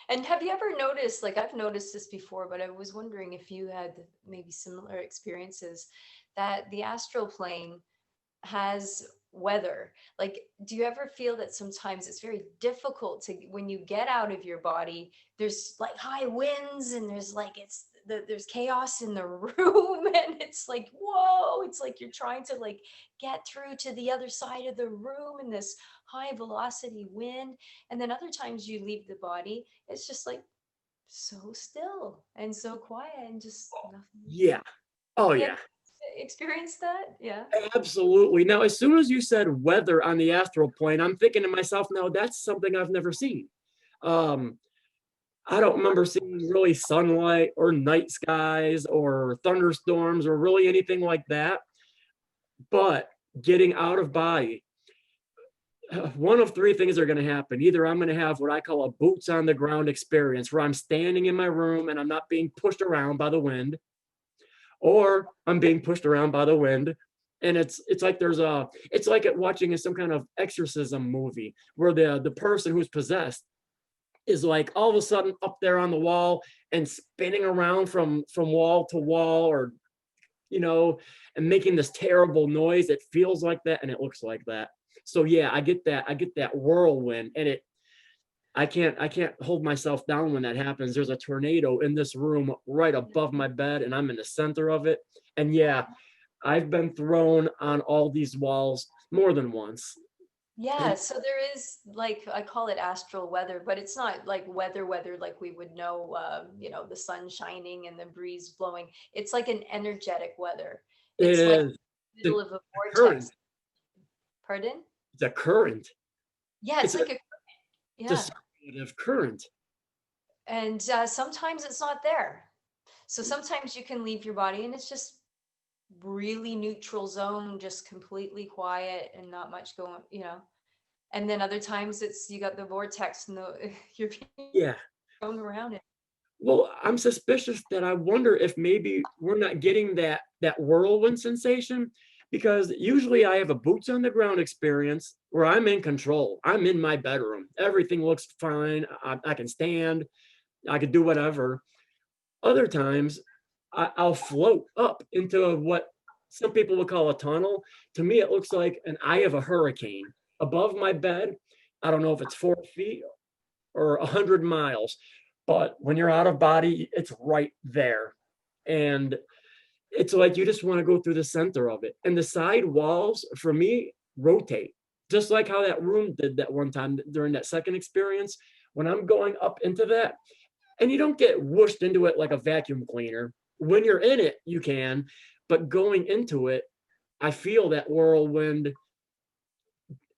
And have you ever noticed, like I've noticed this before, but I was wondering if you had maybe similar experiences, that the astral plane has weather. Like, do you ever feel that sometimes it's very difficult to, when you get out of your body, there's like high winds and there's like, there's chaos in the room and it's like, whoa, it's like you're trying to like get through to the other side of the room in this high velocity wind. And then other times you leave the body, it's just like so still and so quiet and just nothing. Yeah. Oh, Yeah. yeah. Experience that? Yeah. Absolutely. Now, as soon as you said weather on the astral plane, I'm thinking to myself, now that's something I've never seen. I don't remember seeing really sunlight or night skies or thunderstorms or really anything like that. But getting out of body, one of three things are going to happen. Either I'm going to have what I call a boots on the ground experience, where I'm standing in my room and I'm not being pushed around by the wind, or I'm being pushed around by the wind. And it's like it's like watching some kind of exorcism movie where the person who's possessed is like all of a sudden up there on the wall and spinning around from wall to wall, or and making this terrible noise. It feels like that and it looks like that. So yeah, I get that whirlwind, and I can't hold myself down when that happens. There's a tornado in this room right above my bed and I'm in the center of it. And yeah, I've been thrown on all these walls more than once. Yeah, so there is, like, I call it astral weather, but it's not like weather like we would know, the sun shining and the breeze blowing. It's like an energetic weather. It It's like is middle the of a current. vortex. Pardon? It's a current. Yeah, it's It's like a, a yeah. circulative current. And sometimes it's not there. So sometimes you can leave your body and it's just really neutral zone, just completely quiet and not much going. And then other times it's you got the vortex and you're being Yeah. thrown around it. Well, I'm suspicious that I wonder if maybe we're not getting that whirlwind sensation, because usually I have a boots on the ground experience where I'm in control. I'm in my bedroom. Everything looks fine. I can stand. I can do whatever. Other times I'll float up into what some people would call a tunnel. To me, it looks like an eye of a hurricane above my bed. I don't know if it's 4 feet or 100 miles, but when you're out of body, it's right there. And it's like you just want to go through the center of it. And the side walls, for me, rotate, just like how that room did that one time during that second experience. When I'm going up into that, and you don't get whooshed into it like a vacuum cleaner. When you're in it, you can, but going into it, I feel that whirlwind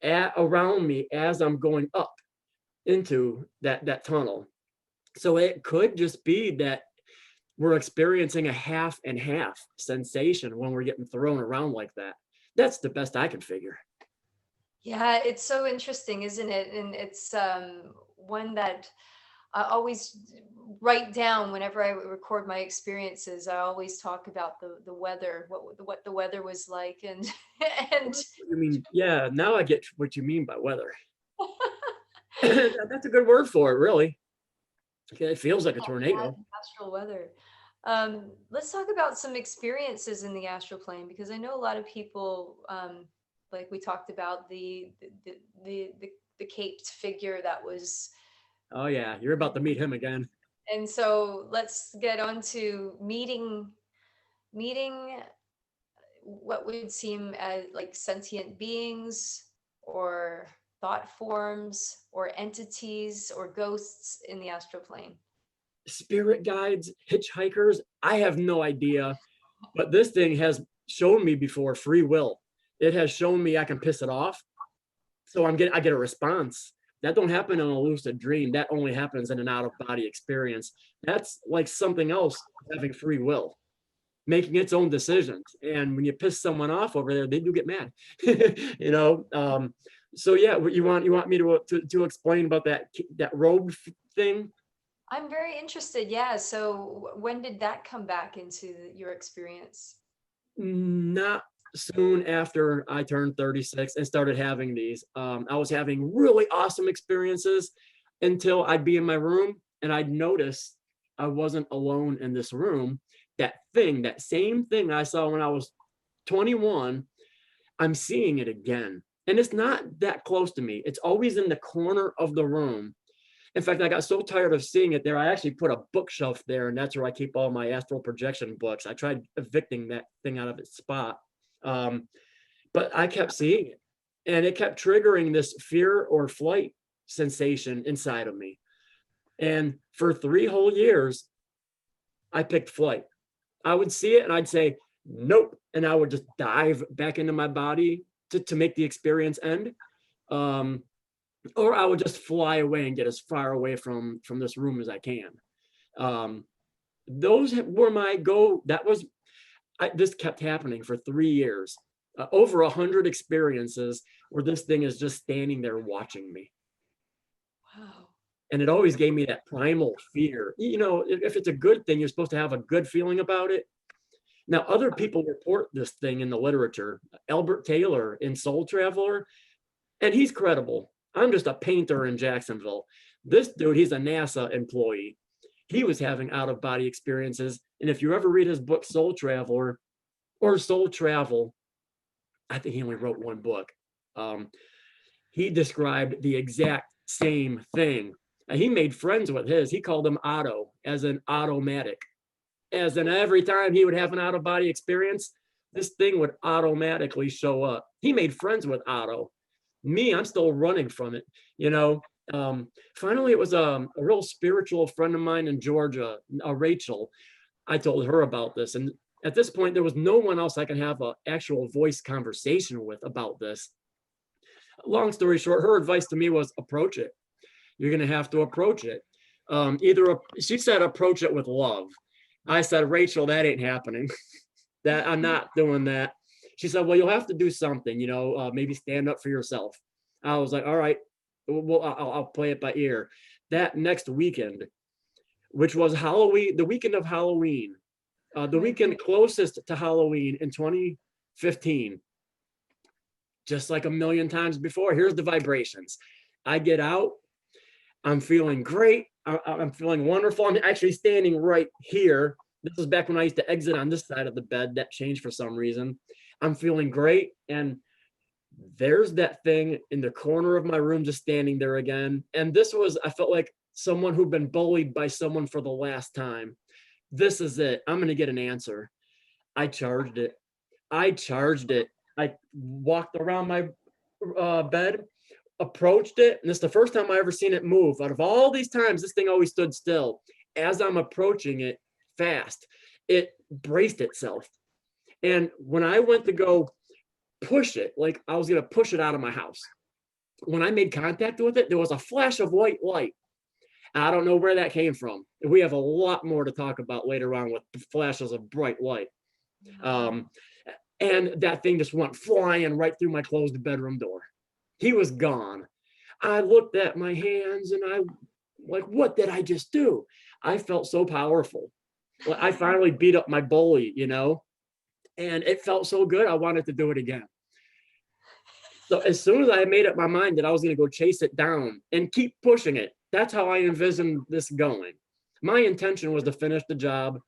around me as I'm going up into that tunnel. So it could just be that we're experiencing a half and half sensation when we're getting thrown around like that. That's the best I can figure. Yeah, it's so interesting, isn't it? And it's one that I always write down whenever I record my experiences. I always talk about the weather, what the weather was like, and and I mean, yeah, now I get what you mean by weather. That's a good word for it, really. It feels like a tornado. astral weather. Let's talk about some experiences in the astral plane, because I know a lot of people, like we talked about the caped figure that was. Oh yeah, you're about to meet him again. And so let's get on to meeting what would seem as like sentient beings or thought forms or entities or ghosts in the astral plane. Spirit guides, hitchhikers, I have no idea, but this thing has shown me before free will. It has shown me I can piss it off. So I get a response. That don't happen in a lucid dream. That only happens in an out of body experience. That's like something else having free will, making its own decisions. And when you piss someone off over there, they do get mad, you know? So yeah, you want me to explain about that robe thing? I'm very interested. Yeah. So when did that come back into your experience? Not soon after I turned 36 and started having these. I was having really awesome experiences until I'd be in my room and I'd notice I wasn't alone in this room. That same thing I saw when I was 21, I'm seeing it again. And it's not that close to me. It's always in the corner of the room. In fact, I got so tired of seeing it there, I actually put a bookshelf there, and that's where I keep all my astral projection books. I tried evicting that thing out of its spot. But I kept seeing it, and it kept triggering this fear or flight sensation inside of me. And for 3 whole years, I picked flight. I would see it and I'd say, nope. And I would just dive back into my body to make the experience end. Or I would just fly away and get as far away from this room as I can. Those were my go. This kept happening for 3 years, over 100 experiences where this thing is just standing there watching me. Wow. And it always gave me that primal fear. You know, if it's a good thing, you're supposed to have a good feeling about it. Now, other people report this thing in the literature. Albert Taylor in Soul Traveler, and he's credible. I'm just a painter in Jacksonville. This dude, he's a NASA employee. He was having out-of-body experiences. And if you ever read his book, Soul Traveler or Soul Travel, I think he only wrote 1 book. He described the exact same thing. He made friends with his. He called him Otto, as an automatic. As in every time he would have an out-of-body experience, this thing would automatically show up. He made friends with Otto. Me, I'm still running from it, you know. Finally, it was a real spiritual friend of mine in Georgia, Rachel. I told her about this. And at this point, there was no one else I could have an actual voice conversation with about this. Long story short, her advice to me was approach it. You're going to have to approach it. She said, approach it with love. I said, Rachel, that ain't happening. That I'm not doing that. She said, well, you'll have to do something, you know, maybe stand up for yourself. I was like, all right, well, I'll play it by ear. That next weekend, which was Halloween, the weekend of Halloween, the weekend closest to Halloween in 2015, just like a million times before, here's the vibrations. I get out, I'm feeling great. I'm feeling wonderful. I'm actually standing right here. This is back when I used to exit on this side of the bed. That changed for some reason. I'm feeling great. And there's that thing in the corner of my room just standing there again. And I felt like someone who'd been bullied by someone for the last time. This is it. I'm going to get an answer. I charged it. I walked around my bed, approached it, and this is the first time I ever seen it move. Out of all these times, this thing always stood still. As I'm approaching it fast, it braced itself. And when I went to go push it, like I was going to push it out of my house, when I made contact with it, there was a flash of white light. I don't know where that came from. We have a lot more to talk about later on with flashes of bright light. And that thing just went flying right through my closed bedroom door. He was gone. I looked at my hands and I like, what did I just do? I felt so powerful. I finally beat up my bully, you know, and it felt so good. I wanted to do it again. So as soon as I made up my mind that I was going to go chase it down and keep pushing it, that's how I envisioned this going. My intention was to finish the job,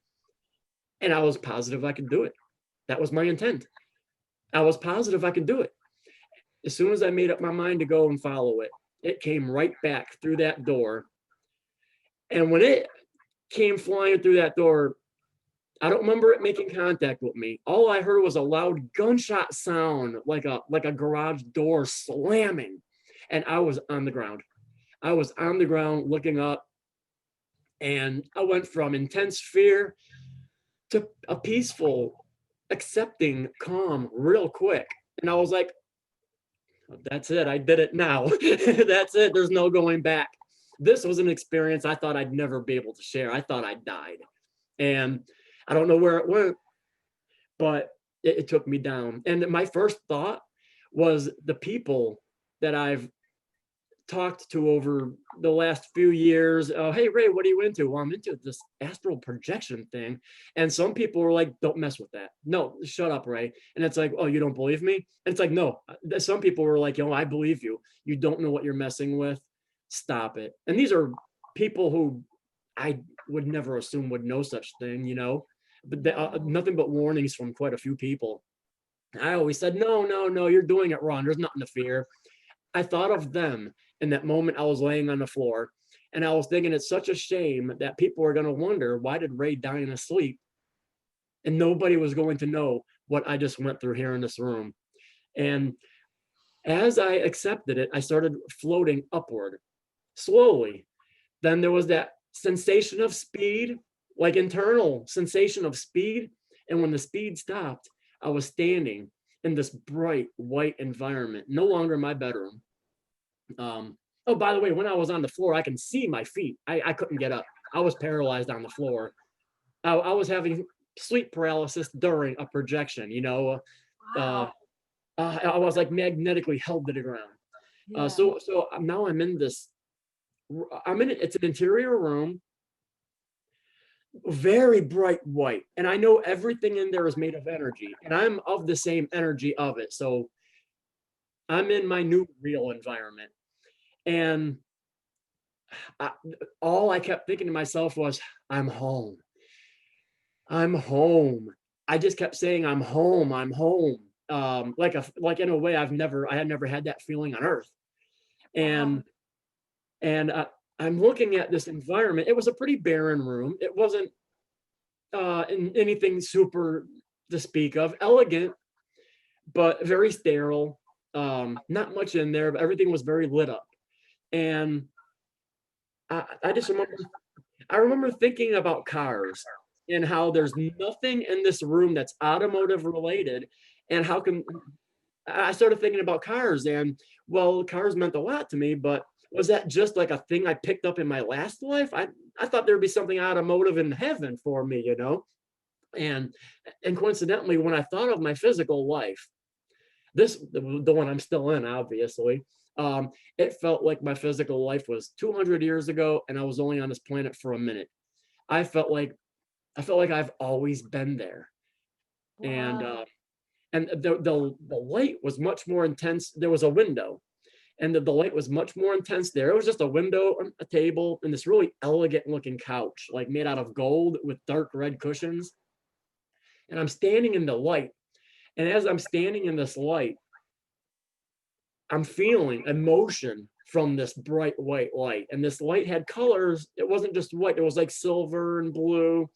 and I was positive I could do it. That was my intent. I was positive I could do it. As soon as I made up my mind to go and follow it, it came right back through that door. And when it came flying through that door, I don't remember it making contact with me. All I heard was a loud gunshot sound, like a garage door slamming. And I was on the ground. I was on the ground looking up. And I went from intense fear to a peaceful, accepting calm real quick. And I was like, That's it. I did it now. That's it. There's no going back. This was an experience I thought I'd never be able to share. I thought I died. And I don't know where it went, but it took me down. And my first thought was the people that I've talked to over the last few years. Hey, Ray, what are you into? Well, I'm into this astral projection thing. And some people were like, don't mess with that. No, shut up, Ray. And it's like, oh, you don't believe me? And it's like, no. Some people were like, I believe you. You don't know what you're messing with. Stop it. And these are people who I would never assume would know such thing, but nothing but warnings from quite a few people. I always said, no, you're doing it wrong. There's nothing to fear. I thought of them in that moment I was laying on the floor, and I was thinking it's such a shame that people are going to wonder, why did Ray die in his sleep? And nobody was going to know what I just went through here in this room. And as I accepted it, I started floating upward slowly. Then there was that sensation of speed, like internal sensation of speed. And when the speed stopped, I was standing in this bright white environment, no longer my bedroom. Oh, by the way, when I was on the floor, I can see my feet. I couldn't get up. I was paralyzed on the floor. I was having sleep paralysis during a projection, Wow. I was like magnetically held to the ground. Yeah. So now I'm in this, it's an interior room, very bright white. And I know everything in there is made of energy, and I'm of the same energy of it. So I'm in my new real environment. And all I kept thinking to myself was, I'm home. I'm home. I just kept saying, I'm home. I'm home. Like in a way I had never had that feeling on earth. Wow. And I'm looking at this environment. It was a pretty barren room. It wasn't in anything super to speak of. Elegant, but very sterile. Not much in there, but everything was very lit up. And I just remember thinking about cars and how there's nothing in this room that's automotive related, and how come I started thinking about cars. And well, cars meant a lot to me, but was that just like a thing I picked up in my last life? I thought there'd be something automotive in heaven for me, and coincidentally, when I thought of my physical life, the one I'm still in, obviously, it felt like my physical life was 200 years ago, and I was only on this planet for a minute. I felt like I've always been there. And Wow. the light was much more intense. There was a window, and the light was much more intense there. It was just a window, a table, and this really elegant looking couch, like made out of gold with dark red cushions. And I'm standing in the light. And as I'm standing in this light, I'm feeling emotion from this bright white light. And this light had colors. It wasn't just white, it was like silver and blue.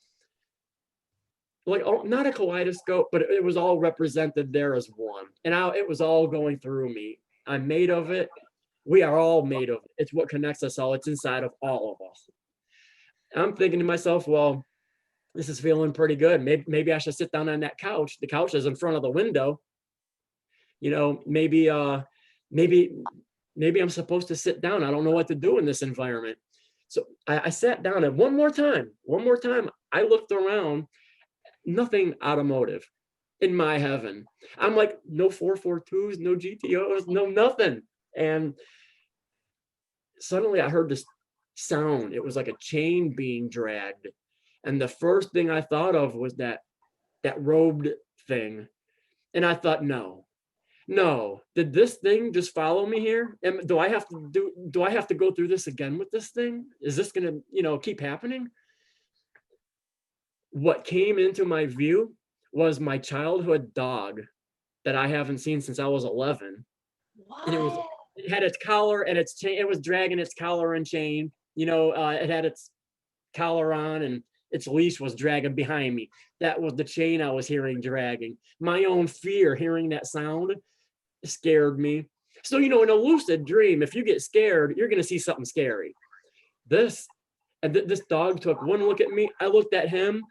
Like, not a kaleidoscope, but it was all represented there as one. And it was all going through me. I'm made of it. We are all made of it. It's what connects us all. It's inside of all of us. I'm thinking to myself, well, this is feeling pretty good. Maybe I should sit down on that couch. The couch is in front of the window. Maybe I'm supposed to sit down. I don't know what to do in this environment. So I sat down, and one more time, I looked around. Nothing automotive in my heaven. I'm like, no 442s, no GTOs, no nothing. And suddenly I heard this sound. It was like a chain being dragged. And the first thing I thought of was that robed thing. And I thought, no, did this thing just follow me here? Do I have to go through this again with this thing? Is this gonna, keep happening? What came into my view was my childhood dog that I haven't seen since I was 11. And What? it had its collar and its chain. It was dragging its collar and chain. It had its collar on, and its leash was dragging behind me. That was the chain I was hearing dragging. My own fear, hearing that sound, scared me. So, in a lucid dream, if you get scared, you're going to see something scary. This dog took one look at me. I looked at him,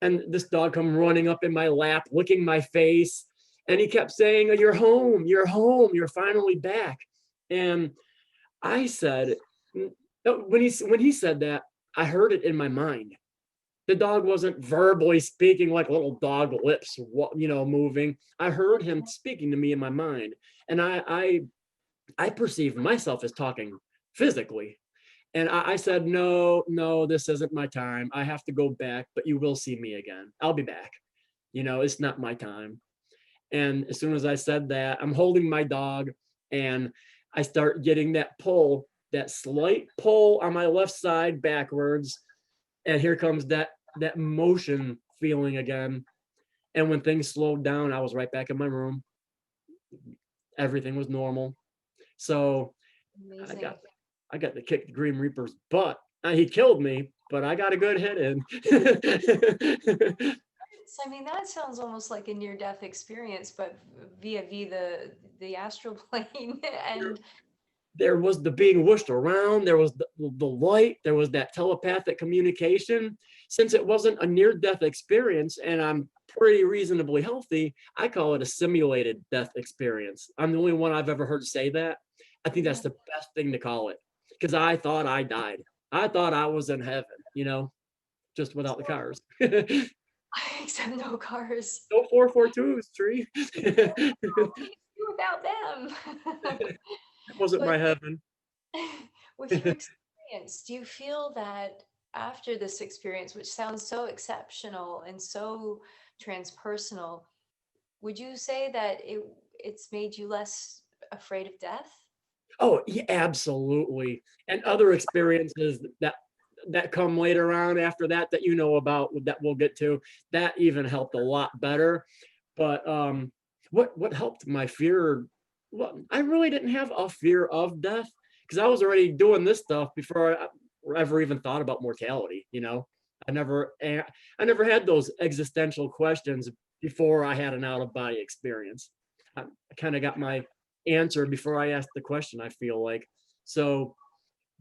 and this dog come running up in my lap, licking my face. And he kept saying, you're home, you're home, you're finally back. And I said, when he said that, I heard it in my mind. The dog wasn't verbally speaking like little dog lips, moving. I heard him speaking to me in my mind. And I perceived myself as talking physically. And I said, no, no, this isn't my time. I have to go back, but you will see me again. I'll be back. It's not my time. And as soon as I said that, I'm holding my dog and I start getting that pull, that slight pull on my left side backwards. And here comes that motion feeling again. And when things slowed down, I was right back in my room. Everything was normal. So Amazing. I got to kick the Green Reaper's butt. He killed me, but I got a good hit in. So, I mean, that sounds almost like a near-death experience, but via the astral plane. And There was the being whooshed around, there was the light, there was that telepathic communication. Since it wasn't a near-death experience and I'm pretty reasonably healthy, I call it a simulated death experience. I'm the only one I've ever heard say that. I think that's the best thing to call it, because I thought I died. I thought I was in heaven, just without the cars. except no cars. No 442s, tree. Without them. That wasn't But my heaven. with your experience, do you feel that after this experience, which sounds so exceptional and so transpersonal, would you say that it's made you less afraid of death? Oh, yeah, absolutely. And other experiences that come later on after that you know about, that we'll get to, that even helped a lot better. But what helped my fear, well, I really didn't have a fear of death because I was already doing this stuff before I ever even thought about mortality. I never had those existential questions before I had an out of body experience. I kind of got my answer before I asked the question, I feel like. So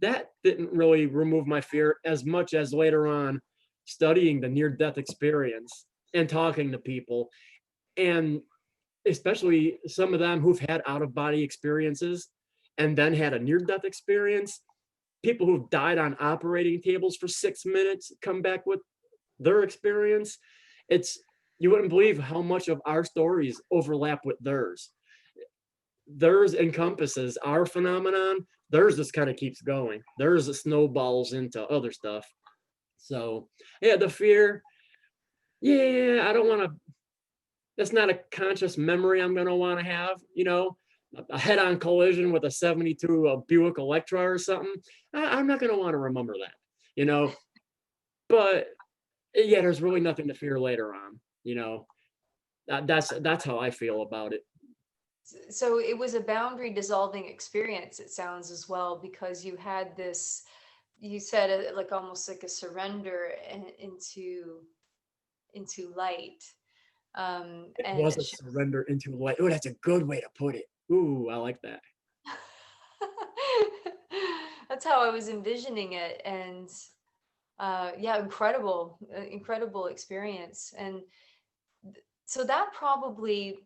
that didn't really remove my fear as much as later on studying the near death experience and talking to people, and especially some of them who've had out of body experiences and then had a near death experience. People who've died on operating tables for 6 minutes come back with their experience. It's, you wouldn't believe how much of our stories overlap with theirs. Theirs encompasses our phenomenon. Theirs just kind of keeps going. Theirs snowballs into other stuff. So yeah, the fear. Yeah, I don't want to. That's not a conscious memory I'm going to want to have. A head-on collision with a '72 Buick Electra or something. I'm not going to want to remember that. But yeah, there's really nothing to fear later on. That's how I feel about it. So it was a boundary dissolving experience, it sounds, as well, because you had this, you said it like almost like a surrender into light. It And was a surrender into light. Oh, that's a good way to put it. Ooh, I like that. that's how I was envisioning it. And yeah, incredible experience. And so that probably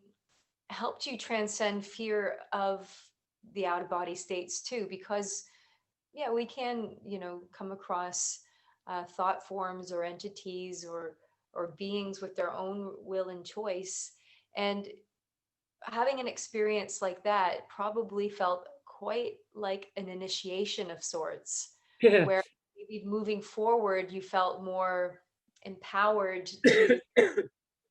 helped you transcend fear of the out of body states too, because yeah, we can, come across thought forms or entities or beings with their own will and choice. And having an experience like that probably felt quite like an initiation of sorts, Yeah. where maybe moving forward you felt more empowered to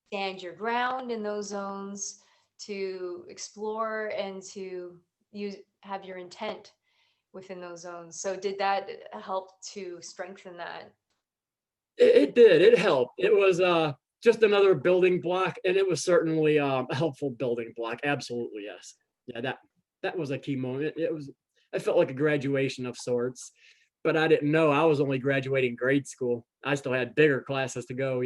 stand your ground in those zones, to explore and to have your intent within those zones. So did that help to strengthen that? It did. It helped. It was just another building block, and it was certainly a helpful building block. Absolutely, yes. Yeah, that was a key moment. It was. I felt like a graduation of sorts, but I didn't know I was only graduating grade school. I still had bigger classes to go.